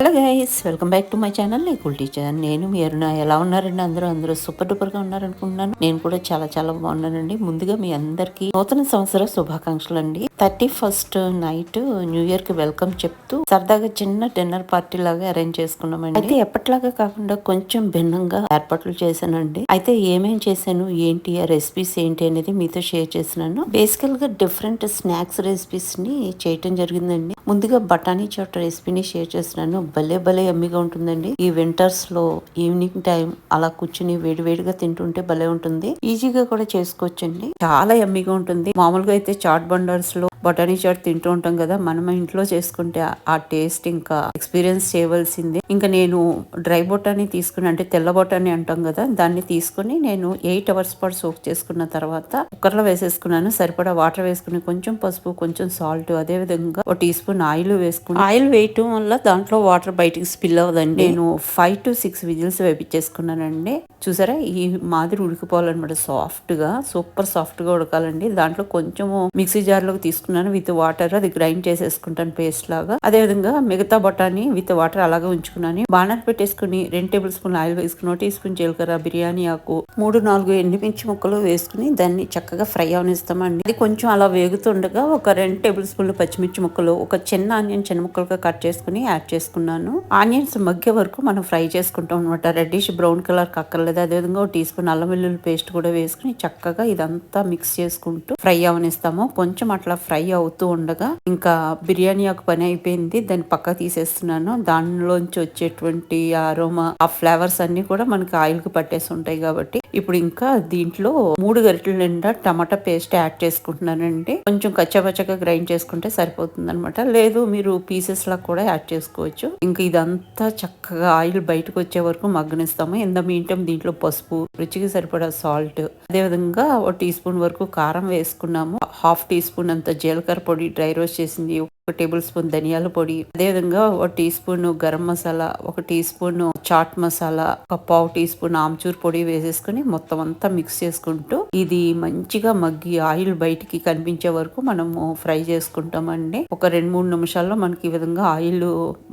Hello guys, welcome back to my channel cool teacher. నేను మీ అరుణ. ఎలా ఉన్నారండి? అందరూ సూపర్ డూపర్ గా ఉన్నారనుకుంటున్నాను. నేను కూడా చాలా చాలా బాగున్నానండి. ముందుగా మీ అందరికి నూతన సంవత్సర శుభాకాంక్షలు అండి. 31st నైట్ న్యూ ఇయర్ కి వెల్కమ్ చెప్తూ సరదాగా చిన్న డిన్నర్ పార్టీ లాగా అరేంజ్ చేసుకున్నామండి. అయితే ఎప్పటిలాగా కాకుండా కొంచెం భిన్నంగా ఏర్పాట్లు చేశానండి. అయితే ఏమేం చేశాను, ఏంటి, ఆ రెసిపీస్ ఏంటి అనేది మీతో షేర్ చేసినాను. బేసికల్ గా డిఫరెంట్ స్నాక్స్ రెసిపీస్ ని చేయటం జరిగిందండి. ముందుగా బఠానీ చాట్ రెసిపీని షేర్ చేస్తున్నాను. భలే యమ్మీగా ఉంటుందండి. ఈ వింటర్స్ లో ఈవినింగ్ టైం అలా కూర్చుని వేడివేడిగా తింటుంటే భలే ఉంటుంది. ఈజీగా కూడా చేసుకోవచ్చండి. చాలా యమ్మీగా ఉంటుంది. మామూలుగా అయితే చాట్ బండర్స్ లో బఠానీ చాట్ తింటూ ఉంటాం కదా, మనం ఇంట్లో చేసుకుంటే ఆ టేస్ట్ ఇంకా ఎక్స్పీరియన్స్ చేయవలసిందే. ఇంకా నేను డ్రై బొటానీ తీసుకుని, అంటే తెల్ల బొటానీ అంటాం కదా, దాన్ని తీసుకుని నేను 8 hours పాటు సోక్ చేసుకున్న తర్వాత కుక్కర్లో వేసేసుకున్నాను. సరిపడా వాటర్ వేసుకుని కొంచెం పసుపు, కొంచెం సాల్ట్, అదే విధంగా 1 teaspoon ఆయిల్ వేసుకుని, ఆయిల్ వేయటం వల్ల దాంట్లో వాటర్ బయటికి స్పిల్ అవ్వదండి. నేను 5 to 6 విజిల్స్ వేపించేసుకున్నానండి. చూసారా, ఈ మాదిరి ఉడికిపోవాలన్నమాట. సాఫ్ట్ గా, సూపర్ సాఫ్ట్ గా ఉడకాలండి. దాంట్లో కొంచెము మిక్సీ జార్ లోకి తీసుకున్నాను విత్ వాటర్. అది గ్రైండ్ చేసేసుకుంటాను పేస్ట్ లాగా. అదే విధంగా మిగతా బఠానీ విత్ వాటర్ అలాగే ఉంచుకున్నాను. బాణాలు పెట్టేసుకుని 2 tablespoon ఆయిల్ వేసుకుని, 1 teaspoon జీలకర్ర, బిర్యానీ ఆకు, 3-4 ఎండుమిర్చి ముక్కలు వేసుకుని దాన్ని చక్కగా ఫ్రై అవనిస్తామండి. అది కొంచెం అలా వేగుతుండగా ఒక 2 tablespoon పచ్చిమిర్చి ముక్కలు, ఒక చిన్న ఆనియన్ చిన్న ముక్కలుగా కట్ చేసుకుని యాడ్ చేసుకున్నాను. ఆనియన్స్ మగ్గే వరకు మనం ఫ్రై చేసుకుంటాం అనమాట. రెడ్డిష్ బ్రౌన్ కలర్ కక్కర్లేదు. అదేవిధంగా 1 teaspoon అల్లం వెల్లుల్లి పేస్ట్ కూడా వేసుకుని చక్కగా ఇదంతా మిక్స్ చేసుకుంటూ ఫ్రై అవనిస్తాము. కొంచెం అట్లా ఫ్రై అవుతూ ఉండగా ఇంకా బిర్యానీ ఆకు పని అయిపోయింది. దాన్ని పక్క తీసేస్తున్నాను. దానిలోంచి వచ్చేటువంటి అరోమా, ఆ ఫ్లేవర్స్ అన్ని కూడా మనకి ఆయిల్ కి పట్టేసి ఉంటాయి కాబట్టి ఇప్పుడు ఇంకా దీంట్లో 3 గరిటెల నిండా టమాటా పేస్ట్ యాడ్ చేసుకుంటున్నానండి. కొంచెం కచ్చాపచ్చగా గ్రైండ్ చేసుకుంటే సరిపోతుంది అనమాట. లేదు మీరు పీసెస్ లా కూడా యాడ్ చేసుకోవచ్చు. ఇంకా ఇదంతా చక్కగా ఆయిల్ బయటకు వచ్చే వరకు మగ్గనిస్తాము. ఇంత మీటం దీంట్లో పసుపు, రుచికి సరిపడా సాల్ట్, అదే విధంగా 1 teaspoon వరకు కారం వేసుకున్నాము. 1/2 teaspoon అంత జీలకర్ర పొడి డ్రై రోస్ట్ చేసింది, 1 tablespoon ధనియాల పొడి, అదేవిధంగా 1 teaspoon గరం మసాలా, 1 teaspoon చాట్ మసాలా, ఒక 1/2 teaspoon ఆమ్చూర్ పొడి వేసేసుకుని మొత్తం అంతా మిక్స్ చేసుకుంటూ ఇది మంచిగా మగ్గి ఆయిల్ బయటికి కనిపించే వరకు మనము ఫ్రై చేసుకుంటామండి. ఒక 2-3 నిమిషాల్లో మనకి ఈ విధంగా ఆయిల్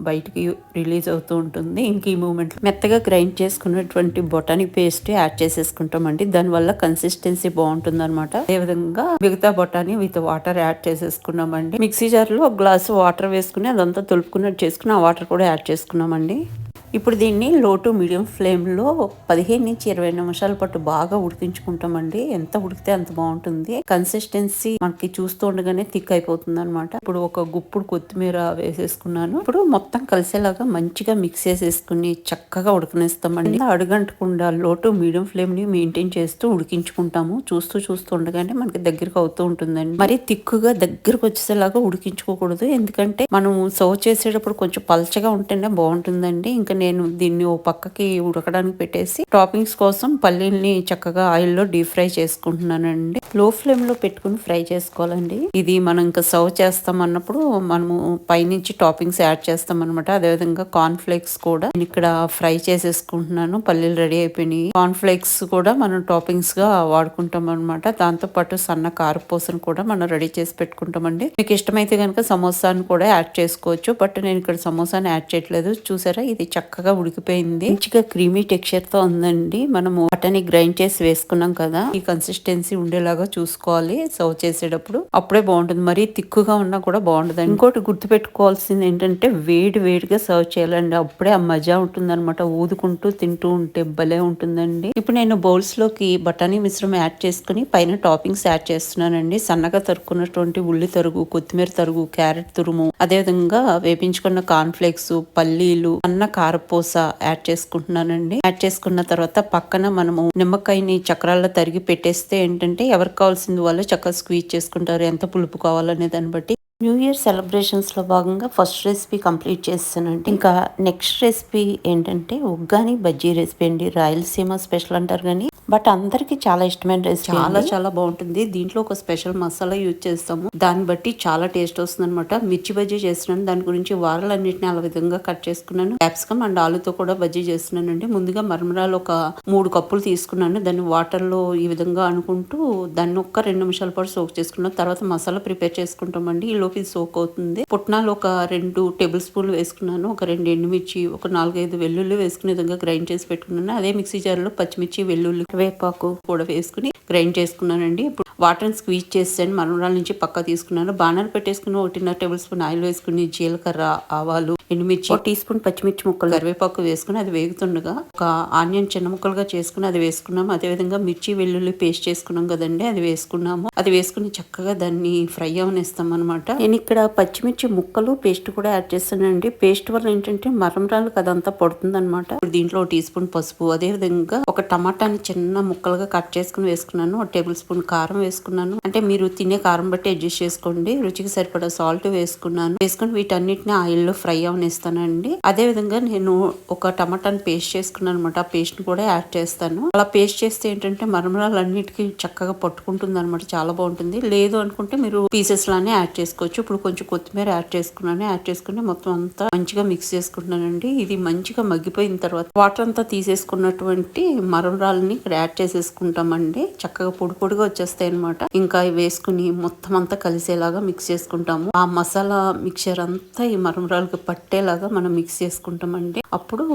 బయటికి రిలీజ్ అవుతూ ఉంటుంది. ఇంక ఈ మూమెంట్ మెత్తగా గ్రైండ్ చేసుకున్నటువంటి బొటానీ పేస్ట్ యాడ్ చేసేసుకుంటామండి. దానివల్ల కన్సిస్టెన్సీ బాగుంటుంది అనమాట. అదేవిధంగా మిగతా బొటానీ విత్ వాటర్ యాడ్ చేసేసుకున్నామండి. మిక్సీ జార్ లో గ్లాసు వాటర్ వేసుకుని అదంతా తొలుపుకున్నట్టు చేసుకుని ఆ వాటర్ కూడా యాడ్ చేసుకున్నామండి. ఇప్పుడు దీన్ని లో టు మీడియం ఫ్లేమ్లో 15-20 నిమిషాల పాటు బాగా ఉడికించుకుంటామండి. ఎంత ఉడికితే అంత బాగుంటుంది. కన్సిస్టెన్సీ మనకి చూస్తూ ఉండగానే థిక్ అయిపోతుంది అనమాట. ఇప్పుడు ఒక గుప్పుడు కొత్తిమీర వేసేసుకున్నాను. ఇప్పుడు మొత్తం కలిసేలాగా మంచిగా మిక్స్ చేసేసుకుని చక్కగా ఉడకనిస్తామండి. అడుగంటకుండా లో టు మీడియం ఫ్లేమ్ ని మెయింటైన్ చేస్తూ ఉడికించుకుంటాము. చూస్తూ ఉండగానే మనకి దగ్గరకు అవుతూ ఉంటుందండి. మరి థిక్గా దగ్గరకు వచ్చేసేలాగా ఉడికించుకోకూడదు. ఎందుకంటే మనం సర్వ్ చేసేటప్పుడు కొంచెం పల్చగా ఉంటేనే బాగుంటుందండి. ఇంకా నేను దీన్ని ఓ పక్కకి ఉడకడానికి పెట్టేసి టాపింగ్స్ కోసం పల్లీల్ని చక్కగా ఆయిల్లో డీప్ ఫ్రై చేసుకుంటున్నానండి. లో ఫ్లేమ్ లో పెట్టుకుని ఫ్రై చేసుకోవాలండి. ఇది మనం ఇంకా సర్వ్ చేస్తాం అన్నప్పుడు మనము పైనుంచి టాపింగ్స్ యాడ్ చేస్తాం అనమాట. అదేవిధంగా కార్న్ ఫ్లేక్స్ కూడా ఇక్కడ ఫ్రై చేసేసుకుంటున్నాను. పల్లీలు రెడీ అయిపోయినాయి. కార్న్ ఫ్లేక్స్ కూడా మనం టాపింగ్స్ గా వాడుకుంటాం అనమాట. దాంతో పాటు సన్న కారపూసను కూడా మనం రెడీ చేసి పెట్టుకుంటామండి. మీకు ఇష్టమైతే కనుక సమోసాను కూడా యాడ్ చేసుకోవచ్చు. బట్ నేను ఇక్కడ సమోసాను యాడ్ చేయట్లేదు. చూసారా, ఇది చక్కగా ఉడికిపోయింది. మంచిగా క్రీమీ టెక్స్చర్ తో ఉందండి. మనము బఠానీ గ్రైండ్ చేసి వేసుకున్నాం కదా, ఈ కన్సిస్టెన్సీ ఉండేలాగా చూసుకోవాలి సర్వ్ చేసేటప్పుడు. అప్పుడే బాగుంటుంది. మరీ తిక్కుగా ఉన్నా కూడా బాగుంటుంది. ఇంకోటి గుర్తు పెట్టుకోవాల్సింది ఏంటంటే వేడిగా సర్వ్ చేయాలండి. అప్పుడే ఆ మజా ఉంటుంది అనమాట. ఊదుకుంటూ తింటూ ఉంటే భలే ఉంటుందండి. ఇప్పుడు నేను బౌల్స్ లోకి బఠానీ మిశ్రమం యాడ్ చేసుకుని పైన టాపింగ్స్ యాడ్ చేస్తున్నానండి. సన్నగా తరుక్కున్నటువంటి ఉల్లి తరుగు, కొత్తిమీర తరుగు, క్యారెట్ తురుము, అదేవిధంగా వేపించుకున్న కార్న్ ఫ్లేక్స్, పల్లీలు, అన్న కారపూస యాడ్ చేసుకుంటున్నానండి. యాడ్ చేసుకున్న తర్వాత పక్కన మనము నిమ్మకాయని చక్రాల్లో తరిగి పెట్టేస్తే ఏంటంటే ఎవరికి కావాల్సింది వాళ్ళు చక్కగా స్క్వీజ్ చేసుకుంటారు. ఎంత పులుపు కావాలనే దాన్ని బట్టి. న్యూ ఇయర్ సెలబ్రేషన్స్ లో భాగంగా ఫస్ట్ రెసిపీ కంప్లీట్ చేస్తానండి. ఇంకా నెక్స్ట్ రెసిపీ ఏంటంటే ఉగ్గాని బజ్జీ రెసిపీ అండి. రాయలసీమ స్పెషల్ అంటారు కానీ బట్ అందరికి చాలా ఇష్టమైన రెసిపీ, చాలా చాలా బాగుంటుంది. దీంట్లో ఒక స్పెషల్ మసాలా యూజ్ చేస్తాము, దాన్ని బట్టి చాలా టేస్ట్ వస్తుంది అనమాట. మిర్చి బజ్జీ చేస్తున్నాను, దాని గురించి వారలన్నింటినీ అలా విధంగా కట్ చేసుకున్నాను. క్యాప్సికమ్ అండ్ ఆలుతో కూడా బజ్జీ చేస్తున్నానండి. ముందుగా మరమరాలు ఒక 3 కప్పులు తీసుకున్నాను, దాన్ని వాటర్ లో ఈ విధంగా అనుకుంటూ దాన్ని ఒక్క 2 నిమిషాల పాటు సోక్ చేసుకున్నాను. తర్వాత మసాలా ప్రిపేర్ చేసుకుంటామండి, ఈ లోపు ఇది సోక్ అవుతుంది. పుట్నాలు ఒక 2 టేబుల్ స్పూన్లు వేసుకున్నాను, ఒక 2 ఎండుమిర్చి, ఒక 4-5 వెల్లుల్లి వేసుకునే విధంగా గ్రైండ్ చేసి పెట్టుకున్నాను. అదే మిక్సీ జార్ లో పచ్చిమిర్చి, వెల్లుల్లి, వేపాకు కూడా వేసుకుని గ్రైండ్ చేసుకున్నానండి. ఇప్పుడు వాటర్ని స్క్వీజ్ చేసాను, మరమరాల నుంచి పక్క తీసుకున్నాను. బాణాలు పెట్టేసుకుని 1.5 టేబుల్ స్పూన్ ఆయిల్ వేసుకుని జీలకర్ర, ఆవాలు, ఎండుమిర్చి, 1 టీ స్పూన్ పచ్చిమిర్చి ముక్కలు, కరివేపాకు వేసుకుని అది వేగుతుండగా ఒక ఆనియన్ చిన్న ముక్కలుగా చేసుకుని అది వేసుకున్నాము. అదేవిధంగా మిర్చి, వెల్లుల్లి పేస్ట్ చేసుకున్నాం కదండి, అది వేసుకున్నాము. అది వేసుకుని చక్కగా దాన్ని ఫ్రై అవనిస్తాం అనమాట. నేను ఇక్కడ పచ్చిమిర్చి ముక్కలు పేస్ట్ కూడా యాడ్ చేస్తానండి. పేస్ట్ వల్ల ఏంటంటే మరమరాలు అదంతా పడుతుంది అనమాట. దీంట్లో 1 టీ స్పూన్ పసుపు, అదే విధంగా ఒక టమాటాని చిన్న ముక్కలుగా కట్ చేసుకుని వేసుకున్నాను. 1 టేబుల్ స్పూన్ కారం వేసుకున్నాను, అంటే మీరు తినే కారం బట్టి అడ్జస్ట్ చేసుకోండి. రుచికి సరిపడా సాల్ట్ వేసుకున్నాను. వేసుకుని వీటన్నిటిని ఆయిల్లో ఫ్రై అవనిస్తానండి. అదే విధంగా నేను ఒక టమాటాని పేస్ట్ చేసుకున్నాను అనమాట, ఆ పేస్ట్ ని కూడా యాడ్ చేస్తాను. అలా పేస్ట్ చేస్తే ఏంటంటే మరమరాలు అన్నిటికీ చక్కగా పట్టుకుంటుంది అనమాట, చాలా బాగుంటుంది. లేదు అనుకుంటే మీరు పీసెస్ లానే యాడ్ చేసుకోవచ్చు. ఇప్పుడు కొంచెం కొత్తిమీర యాడ్ చేసుకున్నాను, యాడ్ చేసుకుని మొత్తం అంతా మంచిగా మిక్స్ చేసుకుంటున్నానండి. ఇది మంచిగా మగ్గిపోయిన తర్వాత వాటర్ అంతా తీసేసుకున్నటువంటి మరమరాలని ఇక్కడ యాడ్ చేసేసుకుంటామండి. చక్కగా పొడి పొడిగా వచ్చేస్తాయి అనమాట. ఇంకా వేసుకుని మొత్తం అంతా కలిసేలాగా మిక్స్ చేసుకుంటాము. ఆ మసాలా మిక్చర్ అంతా ఈ మరమరాలకి పట్టేలాగా మనం మిక్స్ చేసుకుంటామండి. అప్పుడు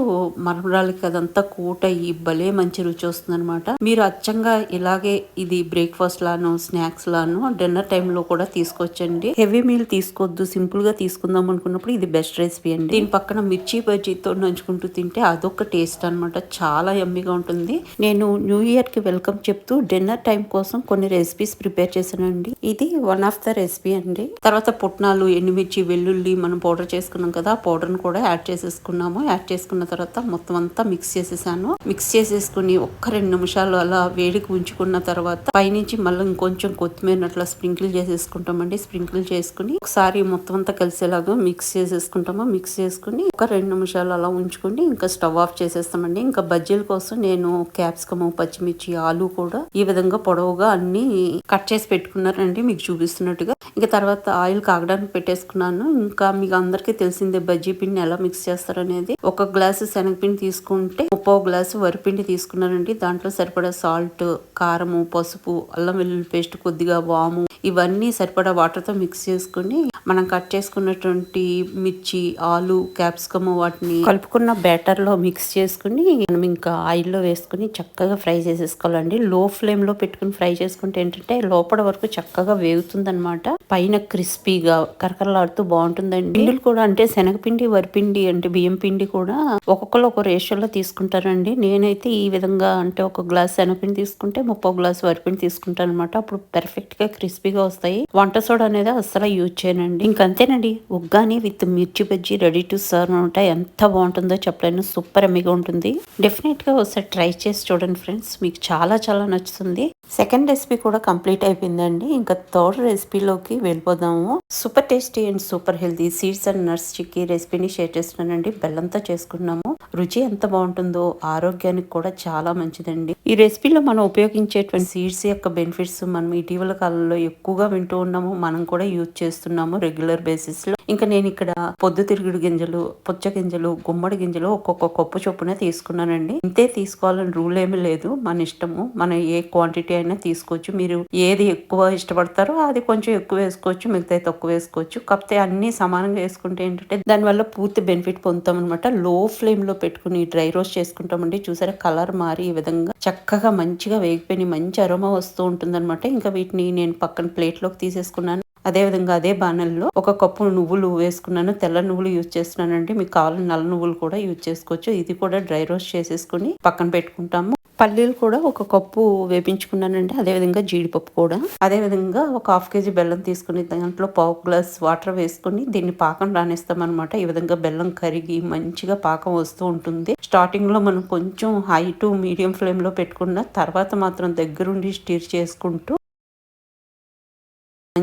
మరమరాలకి అదంతా కోట్ అయ్యి భలే మంచి రుచి వస్తుంది అనమాట. మీరు అచ్చంగా ఇలాగే ఇది బ్రేక్ఫాస్ట్ లాను, స్నాక్స్ లాను, డిన్నర్ టైంలో కూడా తీసుకోవచ్చండి. హెవీ మీల్ తీసుకోవద్దు, సింపుల్ గా తీసుకుందాం అనుకున్నప్పుడు ఇది బెస్ట్ రెసిపీ అండి. దీని పక్కన మిర్చి బజ్జీతో నంచుకుంటూ తింటే అదొక టేస్ట్ అనమాట, చాలా యమ్మీగా ఉంటుంది. నేను న్యూ ఇయర్ కి వెల్కమ్ చెప్తూ డిన్నర్ టైం కోసం కొన్ని రెసిపీస్ ప్రిపేర్ చేశానండి. ఇది వన్ ఆఫ్ ద రెసిపీ అండి. తర్వాత పుట్నాలు, ఎండుమిర్చి, వెల్లుల్లి మనం పౌడర్ చేసుకున్నాం కదా, ఆ పౌడర్ ను కూడా యాడ్ చేసేసుకున్నాము. యాడ్ చేసుకున్న తర్వాత మొత్తం అంతా మిక్స్ చేసేసాను. మిక్స్ చేసేసుకుని ఒక్క 2 నిమిషాలు అలా వేడికి ఉంచుకున్న తర్వాత పైనుంచి మళ్ళీ ఇంకొంచెం కొత్తిమీర అట్లా స్ప్రింకిల్ చేసేసుకుంటామండి. స్ప్రింకిల్ చేసుకుని ఒకసారి మొత్తం అంతా కలిసేలాగా మిక్స్ చేసేసుకుంటాము. మిక్స్ చేసుకుని ఒక 2 నిమిషాలు అలా ఉంచుకుని ఇంకా స్టవ్ ఆఫ్ చేసేస్తామండి. ఇంకా బజ్జీల కోసం నేను క్యాప్సికమ్, పచ్చిమిర్చి, ఆలు కూడా ఈ విధంగా పొడవుగా అన్ని కట్ చేసి పెట్టుకున్నారండి, మీకు చూపిస్తున్నట్టుగా. ఇంకా తర్వాత ఆయిల్ కాగడానికి పెట్టేసుకున్నాను. ఇంకా మీకు అందరికీ తెలిసిందే బజ్జీ పిండిని ఎలా మిక్స్ చేస్తారనేది. 1 గ్లాసు శనగపిండి తీసుకుంటే 3/4 గ్లాసు వరిపిండి తీసుకున్నానండి. దాంట్లో సరిపడా సాల్ట్, కారము, పసుపు, అల్లం వెల్లుల్లి పేస్ట్, కొద్దిగా వాము, ఇవన్నీ సరిపడా వాటర్ తో మిక్స్ చేసుకుని మనం కట్ చేసుకున్నటువంటి మిర్చి, ఆలు, క్యాప్సికమ్ వాటిని కలుపుకున్న బ్యాటర్ లో మిక్స్ చేసుకుని మనం ఇంకా ఆయిల్లో వేసుకుని చక్కగా ఫ్రై చేసేసుకోవాలండి. లో ఫ్లేమ్ లో పెట్టుకుని ఫ్రై చేసుకుంటే ఏంటంటే లోపల వరకు చక్కగా వేగుతుంది అనమాట. పైన క్రిస్పీగా కరకరలాడుతూ బాగుంటుందండి. పిండిలు కూడా అంటే శనగపిండి, వరిపిండి అంటే బియ్యం పిండి కూడా ఒక్కొక్కరు ఒక రేషియోలో తీసుకుంటారండి. నేనైతే ఈ విధంగా అంటే 1 గ్లాస్ శనగపిండి తీసుకుంటే 3/4 గ్లాస్ వరిపిండి తీసుకుంటాను అనమాట. అప్పుడు పర్ఫెక్ట్ గా క్రిస్పీగా వస్తాయి. వంట సోడా అనేది అస్సలు యూజ్ చేయనండి. ఇంకంతేనండి, ఉగ్గాని విత్ మిర్చి బజ్జీ రెడీ టు సర్వ్ అనమాట. ఎంత బాగుంటుందో చెప్పలేను, సూపర్ ఎమ్మిగా ఉంటుంది. డెఫినెట్ గా ఒకసారి ట్రై చేసి చూడండి ఫ్రెండ్స్, మీకు చాలా చాలా నచ్చుతుంది. సెకండ్ రెసిపీ కూడా కంప్లీట్ అయిపోయిందండి. ఇంకా థర్డ్ రెసిపీలోకి వెళ్ళిపోదాము. Super tasty and super healthy seeds and nuts chikki రెసిపీని షేర్ చేస్తున్నానండి. బెల్లంతో చేసుకున్నాము. రుచి ఎంత బాగుంటుందో, ఆరోగ్యానికి కూడా చాలా మంచిదండి. ఈ రెసిపీలో మనం ఉపయోగించేటువంటి సీడ్స్ యొక్క బెనిఫిట్స్ మనం ఇటీవల కాలంలో ఎక్కువగా వింటూ ఉన్నాము, మనం కూడా యూజ్ చేస్తున్నాము రెగ్యులర్ బేసిస్ లో. ఇంకా నేను ఇక్కడ పొద్దుతిరుగుడు గింజలు, పుచ్చ గింజలు, గుమ్మడి గింజలు ఒక్కొక్క కప్పు చొప్పున తీసుకున్నానండి. ఇంతే తీసుకోవాలని రూల్ ఏమీ లేదు, మన ఇష్టము. మనం ఏ క్వాంటిటీ అయినా తీసుకోవచ్చు. మీరు ఏది ఎక్కువ ఇష్టపడతారో అది కొంచెం ఎక్కువ వేసుకోవచ్చు, మిగతా తక్కువ వేసుకోవచ్చు. కాకపోతే అన్ని సమానంగా వేసుకుంటే ఏంటంటే దానివల్ల పూర్తి బెనిఫిట్ పొందుతాం అనమాట. లో ఫ్లేమ్ లో పెట్టుకుని డ్రై రోస్ట్ చేసుకుంటామండి. చూసారా, కలర్ మారి ఈ విధంగా చక్కగా మంచిగా వేగిపోయి మంచి అరోమా వస్తూ ఉంటుంది అనమాట. ఇంకా వీటిని నేను పక్కన ప్లేట్ లోకి తీసేసుకున్నాను. అదే విధంగా అదే బాణల్లో 1 కప్పు నువ్వులు వేసుకున్నాను. తెల్ల నువ్వులు యూజ్ చేస్తున్నానండి, మీకు కావాలని నల్ల నువ్వులు కూడా యూజ్ చేసుకోవచ్చు. ఇది కూడా డ్రై రోస్ట్ చేసేసుకుని పక్కన పెట్టుకుంటాము. పల్లీలు కూడా 1 కప్పు వేపించుకున్నానండి. అదే విధంగా జీడిపప్పు కూడా. అదే విధంగా ఒక 1/2 కేజీ బెల్లం తీసుకుని దాంట్లో 1/4 గ్లాస్ వాటర్ వేసుకుని దీన్ని పాకం రానిస్తాం అనమాట. ఈ విధంగా బెల్లం కరిగి మంచిగా పాకం వస్తూ ఉంటుంది. స్టార్టింగ్ లో మనం కొంచెం హై టు మీడియం ఫ్లేమ్ లో పెట్టుకున్న తర్వాత మాత్రం దగ్గరుండి స్టిర్ చేసుకుంటూ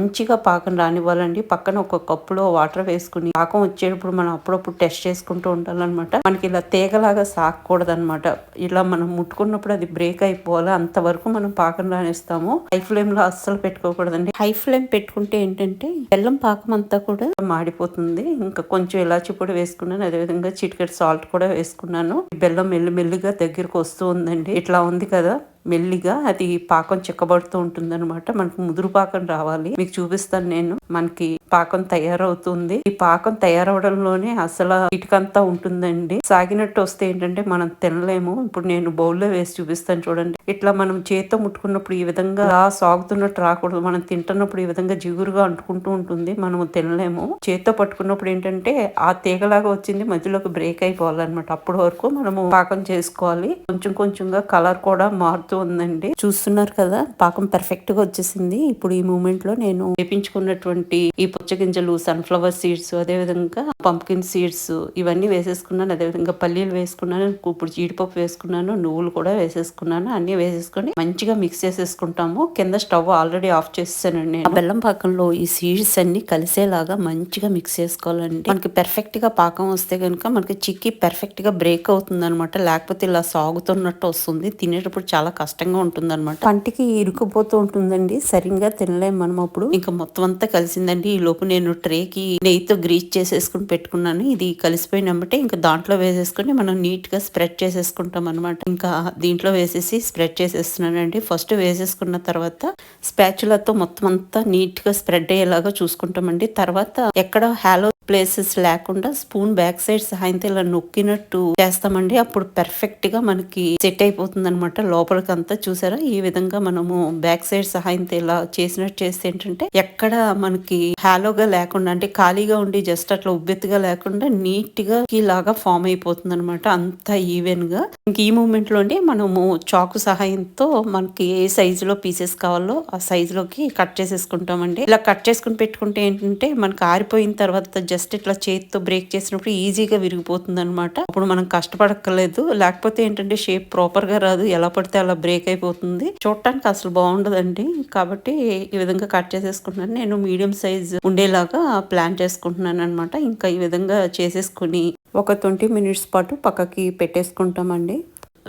మంచిగా పాకం రానివ్వాలండి. పక్కన ఒక కప్పులో వాటర్ వేసుకుని పాకం వచ్చేటప్పుడు మనం అప్పుడప్పుడు టెస్ట్ చేసుకుంటూ ఉండాలన్నమాట. మనకి ఇలా తీగలాగా సాగకూడదు అనమాట. ఇలా మనం ముట్టుకున్నప్పుడు అది బ్రేక్ అయిపోవాలి. అంతవరకు మనం పాకం రానిస్తాము. హై ఫ్లేమ్ లో అస్సలు పెట్టుకోకూడదండి. హై ఫ్లేమ్ పెట్టుకుంటే ఏంటంటే బెల్లం పాకం అంతా కూడా మాడిపోతుంది. ఇంకా కొంచెం ఇలాచి పొడి వేసుకున్నాను. అదేవిధంగా చిటికెడు సాల్ట్ కూడా వేసుకున్నాను. బెల్లం మెల్లిమెల్లిగా దగ్గరకు వస్తూ ఉందండి. ఇట్లా ఉంది కదా, మెల్లిగా అది పాకం చిక్కబడుతూ ఉంటుంది అనమాట. మనకు ముదురు పాకం రావాలి. మీకు చూపిస్తాను నేను. మనకి పాకం తయారవుతుంది. ఈ పాకం తయారవడంలోనే అసలు ఇటుకంతా ఉంటుందండి. సాగినట్టు వస్తే ఏంటంటే మనం తినలేము. ఇప్పుడు నేను బౌల్లో వేసి చూపిస్తాను చూడండి. ఇట్లా మనం చేత్తో ముట్టుకున్నప్పుడు ఈ విధంగా సాగుతున్నట్టు రాకూడదు. మనం తింటున్నప్పుడు ఈ విధంగా జిగురుగా అంటుకుంటూ ఉంటుంది. మనము తినలేము. చేత్తో పట్టుకున్నప్పుడు ఏంటంటే ఆ తీగలాగా వచ్చింది మధ్యలోకి బ్రేక్ అయిపోవాలన్నమాట. అప్పటి వరకు మనము పాకం చేసుకోవాలి. కొంచెం కొంచెంగా కలర్ కూడా మారుతూ ఉందండి. చూస్తున్నారు కదా, పాకం పర్ఫెక్ట్ గా వచ్చేసింది. ఇప్పుడు ఈ మూమెంట్ లో నేను వేపించుకున్నటువంటి ఈ పుచ్చగింజలు, సన్ఫ్లవర్ సీడ్స్, అదే విధంగా పంప్కిన్ సీడ్స్ ఇవన్నీ వేసేసుకున్నాను. అదే విధంగా పల్లీలు వేసుకున్నాను. ఇప్పుడు జీడిపప్పు వేసుకున్నాను. నువ్వులు కూడా వేసేసుకున్నాను. అన్ని వేసేసుకుని మంచిగా మిక్స్ చేసేసుకుంటాము. కింద స్టవ్ ఆల్రెడీ ఆఫ్ చేసేసానండి. ఆ బెల్లం పాకంలో ఈ సీడ్స్ అన్ని కలిసేలాగా మంచిగా మిక్స్ చేసుకోవాలండి. మనకి పర్ఫెక్ట్ గా పాకం వస్తే కనుక మనకి చిక్కీ పర్ఫెక్ట్ గా బ్రేక్ అవుతుంది అనమాట. లేకపోతే ఇలా సాగుతున్నట్టు వస్తుంది. తినేటప్పుడు చాలా కష్టంగా ఉంటుంది అనమాట. పంటికి ఇరుకుపోతూ ఉంటుందండి. సరిగ్గా తినలేం మనం అప్పుడు. ఇంకా మొత్తం అంతా కలిసిందండి. ఈ లోపు నేను ట్రేకి నెయ్యితో గ్రీస్ చేసేసుకుని పెట్టుకున్నాను. ఇది కలిసిపోయినమ్మటే ఇంకా దాంట్లో వేసేసుకుని మనం నీట్ గా స్ప్రెడ్ చేసేసుకుంటాం అనమాట. ఇంకా దీంట్లో వేసేసి స్ప్రెడ్ చేసేస్తున్నానండి. ఫస్ట్ వేసేసుకున్న తర్వాత స్పాచులాతో మొత్తం అంతా నీట్ గా స్ప్రెడ్ అయ్యేలాగా చూసుకుంటామండి. తర్వాత ఎక్కడ హాలో ప్లేసెస్ లేకుండా స్పూన్ బ్యాక్ సైడ్ సహాయంతో ఇలా నొక్కినట్టు చేస్తామండి. అప్పుడు పర్ఫెక్ట్ గా మనకి సెట్ అయిపోతుంది అనమాట. లోపలికి అంతా చూసారా, ఈ విధంగా మనము బ్యాక్ సైడ్ సహాయంతో ఇలా చేసినట్టు చేస్తే ఏంటంటే ఎక్కడ మనకి హాలోగా లేకుండా, అంటే ఖాళీగా ఉండి జస్ట్ అట్లా ఉబ్బెత్తుగా లేకుండా నీట్ గా ఇలాగా ఫామ్ అయిపోతుంది అనమాట. అంతా ఈవెన్ గా. ఇంక ఈ మూమెంట్ లోనే మనము చాకు సహాయంతో మనకి ఏ సైజు లో పీసెస్ కావాలో ఆ సైజు లోకి కట్ చేసేసుకుంటామండి. ఇలా కట్ చేసుకుని పెట్టుకుంటే ఏంటంటే మనకి ఆరిపోయిన తర్వాత జస్ట్ ఇట్లా చేతితో బ్రేక్ చేసినప్పుడు ఈజీగా విరిగిపోతుంది అనమాట. అప్పుడు మనం కష్టపడక్కర్లేదు. లేకపోతే ఏంటంటే షేప్ ప్రాపర్ గా రాదు. ఎలా పడితే అలా బ్రేక్ అయిపోతుంది. చూడటానికి అసలు బాగుండదండి. కాబట్టి ఈ విధంగా కట్ చేసేసుకుంటున్నాను. నేను మీడియం సైజ్ ఉండేలాగా ప్లాన్ చేసుకుంటున్నాను అనమాట. ఇంకా ఈ విధంగా చేసేసుకుని ఒక 20 మినిట్స్ పాటు పక్కకి పెట్టేసుకుంటామండి.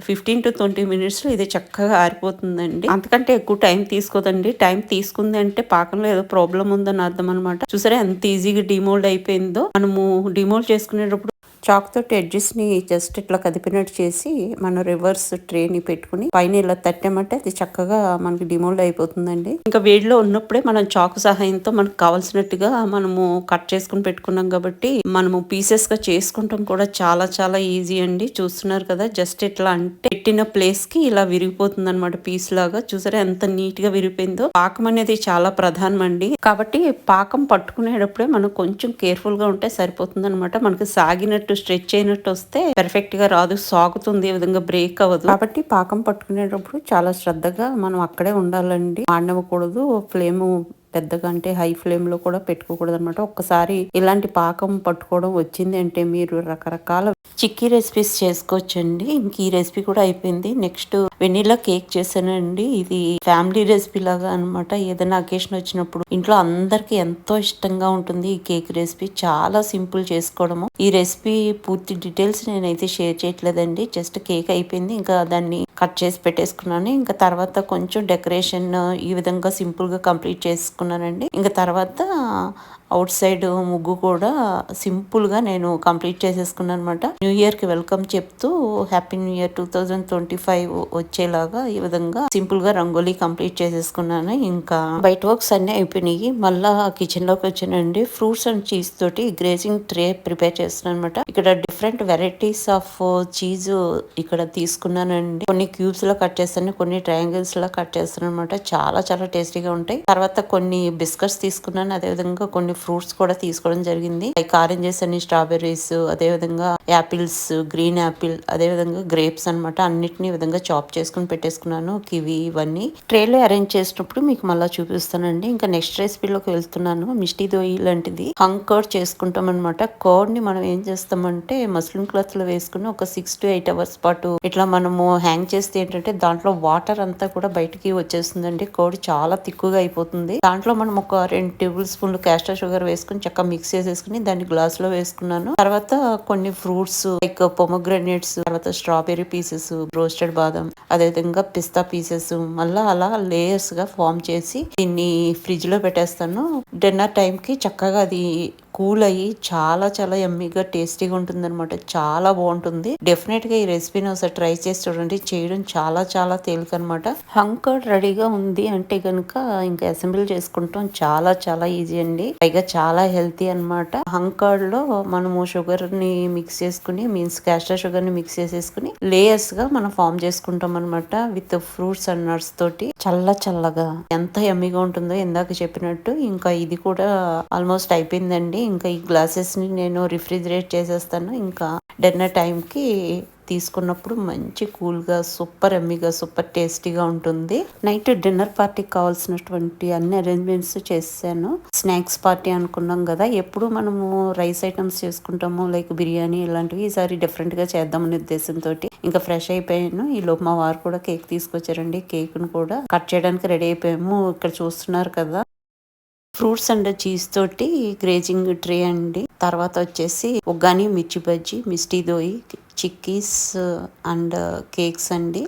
15 to 20 మినిట్స్ లో ఇది చక్కగా ఆరిపోతుందండి. అంతకంటే ఎక్కువ టైం తీసుకోదండి. టైం తీసుకుంది అంటే పాకంలో ఏదో ప్రాబ్లం ఉందని అర్థం అనమాట. చూసారా ఎంత ఈజీగా డిమోల్డ్ అయిపోయిందో. మనము డిమోల్డ్ చేసుకునేటప్పుడు చాక్ తోటి ఎడ్జెస్ ని జస్ట్ ఇట్లా కదిపినట్టు చేసి మనం రివర్స్ ట్రేని పెట్టుకుని పైన ఇలా తట్టామంటే అది చక్కగా మనకి డిమోల్డ్ అయిపోతుందండి. ఇంకా వేడిలో ఉన్నప్పుడే మనం చాకు సహాయంతో మనకు కావాల్సినట్టుగా మనము కట్ చేసుకుని పెట్టుకున్నాం కాబట్టి మనము పీసెస్ గా చేసుకుంటాం కూడా చాలా చాలా ఈజీ అండి. చూస్తున్నారు కదా, జస్ట్ ఇట్లా అంటే పెట్టిన ప్లేస్ కి ఇలా విరిగిపోతుంది అనమాట. పీస్ లాగా. చూసారా ఎంత నీట్ గా విరిగిపోయిందో. పాకం అనేది చాలా ప్రధానం అండి. కాబట్టి పాకం పట్టుకునేటప్పుడే మనం కొంచెం కేర్ఫుల్ గా ఉంటే సరిపోతుంది అనమాట. మనకి సాగినట్టు స్ట్రెచ్ అయినట్టు వస్తే పర్ఫెక్ట్ గా రాదు. సాగుతుంది, ఈ విధంగా బ్రేక్ అవ్వదు. కాబట్టి పాకం పట్టుకునేటప్పుడు చాలా శ్రద్ధగా మనం అక్కడే ఉండాలండి. మాడనివ్వకూడదు. ఫ్లేమ్ పెద్దగా అంటే హై ఫ్లేమ్ లో కూడా పెట్టుకోకూడదు అనమాట. ఒక్కసారి ఇలాంటి పాకం పట్టుకోవడం వచ్చింది అంటే మీరు రకరకాల చిక్కీ రెసిపీస్ చేసుకోవచ్చండి. ఇంక ఈ రెసిపీ కూడా అయిపోయింది. నెక్స్ట్ వెనిలా కేక్ చేశానండి. ఇది ఫ్యామిలీ రెసిపీ లాగా అనమాట. ఏదైనా అకేషన్ వచ్చినప్పుడు ఇంట్లో అందరికి ఎంతో ఇష్టంగా ఉంటుంది ఈ కేక్ రెసిపీ. చాలా సింపుల్ చేసుకోవడము. ఈ రెసిపీ పూర్తి డీటెయిల్స్ నేనైతే షేర్ చేయట్లేదండి. జస్ట్ కేక్ అయిపోయింది. ఇంకా దాన్ని కట్ చేసి పెట్టేసుకున్నాను. ఇంకా తర్వాత కొంచెం డెకరేషన్ ఈ విధంగా సింపుల్ గా కంప్లీట్ చేసుకున్నానండి. ఇంకా తర్వాత అవుట్ సైడ్ ముగ్గు కూడా సింపుల్ గా నేను కంప్లీట్ చేసేసుకున్నాను అనమాట. న్యూ ఇయర్ కి వెల్కమ్ చెప్తూ హ్యాపీ న్యూ ఇయర్ 2025 వచ్చేలాగా ఈ విధంగా సింపుల్ గా రంగోలీ కంప్లీట్ చేసేసుకున్నాను. ఇంకా బయట వర్క్స్ అన్ని అయిపోయినాయి. మళ్ళా కిచెన్ లోకి వచ్చానండి. ఫ్రూట్స్ అండ్ చీజ్ తోటి గ్రేజింగ్ ట్రే ప్రిపేర్ చేస్తున్నాను అనమాట. ఇక్కడ డిఫరెంట్ వెరైటీస్ ఆఫ్ చీజ్ ఇక్కడ తీసుకున్నానండి. కొన్ని క్యూబ్స్ లో కట్ చేస్తాను, కొన్ని ట్రయాంగిల్స్ లో కట్ చేస్తాను అనమాట. చాలా చాలా టేస్టీగా ఉంటాయి. తర్వాత కొన్ని బిస్కెట్స్ తీసుకున్నాను. అదే విధంగా కొన్ని ఫ్రూట్స్ కూడా తీసుకోవడం జరిగింది. లైక్ ఆరెంజెస్ అని, స్ట్రాబెర్రీస్, అదే విధంగా యాపిల్స్, గ్రీన్ యాపిల్, అదే విధంగా గ్రేప్స్ అనమాట. అన్నిటిని విధంగా చాప్ చేసుకుని పెట్టేసుకున్నాను. కివి ఇవన్నీ ట్రేలో అరేంజ్ చేసినప్పుడు మీకు మళ్ళీ చూపిస్తానండి. ఇంకా నెక్స్ట్ రెసిపీలోకి వెళ్తున్నాను. మిస్టీ దోయి లాంటిది హంగ్ కర్డ్ చేసుకుంటాం అనమాట. కర్డ్ ని మనం ఏం చేస్తామంటే మస్లిన్ క్లాత్ లో వేసుకుని ఒక 6 to 8 hours పాటు ఇట్లా మనము హ్యాంగ్ చేస్తే ఏంటంటే దాంట్లో వాటర్ అంతా కూడా బయటికి వచ్చేస్తుందండి. కర్డ్ చాలా తిక్కుగా అయిపోతుంది. దాంట్లో మనం ఒక 2 టేబుల్ స్పూన్లు క్యాస్టర్ షుగర్ వేసుకుని చక్కగా మిక్స్ చేసేసుకుని దాన్ని గ్లాస్ లో వేసుకున్నాను. తర్వాత కొన్ని ఫ్రూట్స్ లైక్ పొమోగ్రానేట్స్, తర్వాత స్ట్రాబెర్రీ పీసెస్, రోస్టెడ్ బాదం, అదేవిధంగా పిస్తా పీసెస్ మళ్ళా అలా లేయర్స్ గా ఫామ్ చేసి దీన్ని ఫ్రిడ్జ్ లో పెట్టేస్తాను. డిన్నర్ టైం కి చక్కగా అది కూల్ అయ్యి చాలా చాలా యమ్మీగా టేస్టీగా ఉంటుంది అనమాట. చాలా బాగుంటుంది. డెఫినెట్ గా ఈ రెసిపీని ఒకసారి ట్రై చేసి చూడండి. చేయడం చాలా చాలా తేలిక అనమాట. హంగ్ కర్డ్ రెడీగా ఉంది అంటే గనుక ఇంకా అసెంబ్లీ చేసుకుంటాం చాలా చాలా ఈజీ అండి. పైగా చాలా హెల్తీ అనమాట. హంగ్ కర్డ్ లో మనము షుగర్ ని మిక్స్ చేసుకుని మీన్స్ క్యాస్టర్ షుగర్ ని మిక్స్ చేసేసుకుని లేయర్స్ గా మనం ఫామ్ చేసుకుంటాం అనమాట. విత్ ఫ్రూట్స్ అండ్ నట్స్ తోటి చల్లగా ఎంత యమ్మీగా ఉంటుందో ఇందాక చెప్పినట్టు. ఇంకా ఇది కూడా ఆల్మోస్ట్ అయిపోయిందండి. ఇంకా ఈ గ్లాసెస్ ని నేను రిఫ్రిజిరేట్ చేసేస్తాను. ఇంకా డిన్నర్ టైం కి తీసుకున్నప్పుడు మంచి కూల్ గా సూపర్ ఎమ్మీగా సూపర్ టేస్టీగా ఉంటుంది. నైట్ డిన్నర్ పార్టీకి కావాల్సినటువంటి అన్ని అరేంజ్మెంట్స్ చేసాను. స్నాక్స్ పార్టీ అనుకున్నాం కదా, ఎప్పుడు మనము రైస్ ఐటమ్స్ చేసుకుంటాము లైక్ బిర్యానీ ఇలాంటివి. ఈసారి డిఫరెంట్ గా చేద్దామనే ఉద్దేశంతో ఇంకా ఫ్రెష్ అయిపోయాను. ఈ లోపు మా వారు కూడా కేక్ తీసుకొచ్చారండి. కేక్ ను కూడా కట్ చేయడానికి రెడీ అయిపోయాము. ఇక్కడ చూస్తున్నారు కదా, ఫ్రూట్స్ అండ్ చీజ్ తోటి గ్రేజింగ్ ట్రే అండి. తర్వాత వచ్చేసి ఉగ్గాని, మిర్చి బజ్జీ, మిస్టీ దోయి, చిక్కీస్ అండ్ కేక్స్ అండి.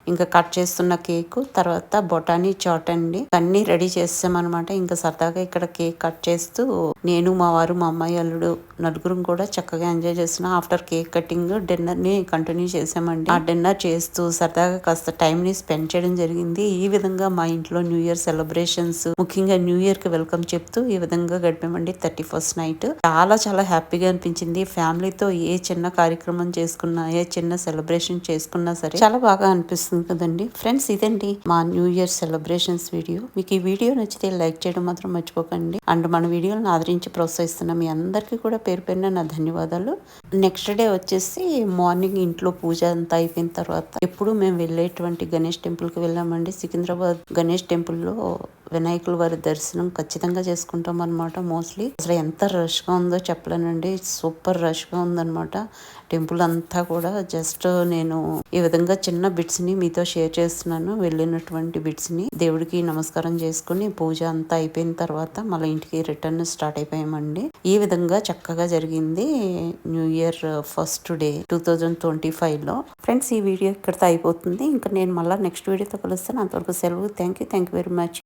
ఇంకా కట్ చేస్తున్న కేక్, తర్వాత బొటానీ చాట్ అండి. అన్ని రెడీ చేసామన్నమాట. ఇంకా సరదాగా ఇక్కడ కేక్ కట్ చేస్తూ నేను, మా వారు, మా అమ్మాయి, అల్లుడు నలుగురం కూడా చక్కగా ఎంజాయ్ చేస్తున్నాం. ఆఫ్టర్ కేక్ కటింగ్ డిన్నర్ ని కంటిన్యూ చేసామండి. ఆ డిన్నర్ చేస్తూ సరదాగా కాస్త టైం ని స్పెండ్ చేయడం జరిగింది. ఈ విధంగా మా ఇంట్లో న్యూ ఇయర్ సెలబ్రేషన్స్, ముఖ్యంగా న్యూ ఇయర్ కి వెల్కమ్ చెప్తూ ఈ విధంగా గడిపామండి 31st నైట్. చాలా చాలా హ్యాపీగా అనిపించింది. ఫ్యామిలీతో ఏ చిన్న కార్యక్రమం చేసుకున్నా, ఏ చిన్న సెలబ్రేషన్ చేసుకున్నా సరే చాలా బాగా అనిపిస్తుంది కదండి. ఫ్రెండ్స్, ఇదండి మా న్యూ ఇయర్ సెలబ్రేషన్స్ వీడియో. మీకు ఈ వీడియో నచ్చితే లైక్ చేయడం మాత్రం మర్చిపోకండి. అండ్ మన వీడియోలను ఆదరించి ప్రోత్సహిస్తున్న మీ అందరికీ కూడా పేరు పేరున నా ధన్యవాదాలు. నెక్స్ట్ డే వచ్చేసి మార్నింగ్ ఇంట్లో పూజ అంతా అయిపోయిన తర్వాత ఎప్పుడు మేము వెళ్ళేటువంటి గణేష్ టెంపుల్ కి వెళ్ళామండి. సికింద్రాబాద్ గణేష్ టెంపుల్ లో వినాయకుల వారి దర్శనం ఖచ్చితంగా చేసుకుంటాం అనమాట. మోస్ట్లీ అసలు ఎంత రష్ గా ఉందో చెప్పలేనండి. సూపర్ రష్ గా ఉందన్నమాట టెంపుల్ అంతా కూడా. జస్ట్ నేను ఈ విధంగా చిన్న బిట్స్ ని మీతో షేర్ చేస్తున్నాను. వెళ్ళినటువంటి బిట్స్ ని దేవుడికి నమస్కారం చేసుకుని పూజ అంతా అయిపోయిన తర్వాత మళ్ళీ ఇంటికి రిటర్న్ స్టార్ట్ అయిపోయామండి. ఈ విధంగా చక్కగా జరిగింది న్యూ ఇయర్ ఫస్ట్ డే 2025 లో. ఫ్రెండ్స్, ఈ వీడియో ఇక్కడితో అయిపోతుంది. ఇంకా నేను మళ్ళీ నెక్స్ట్ వీడియోతో కలుస్తాను. అంతవరకు సెలవు. Thank you very much.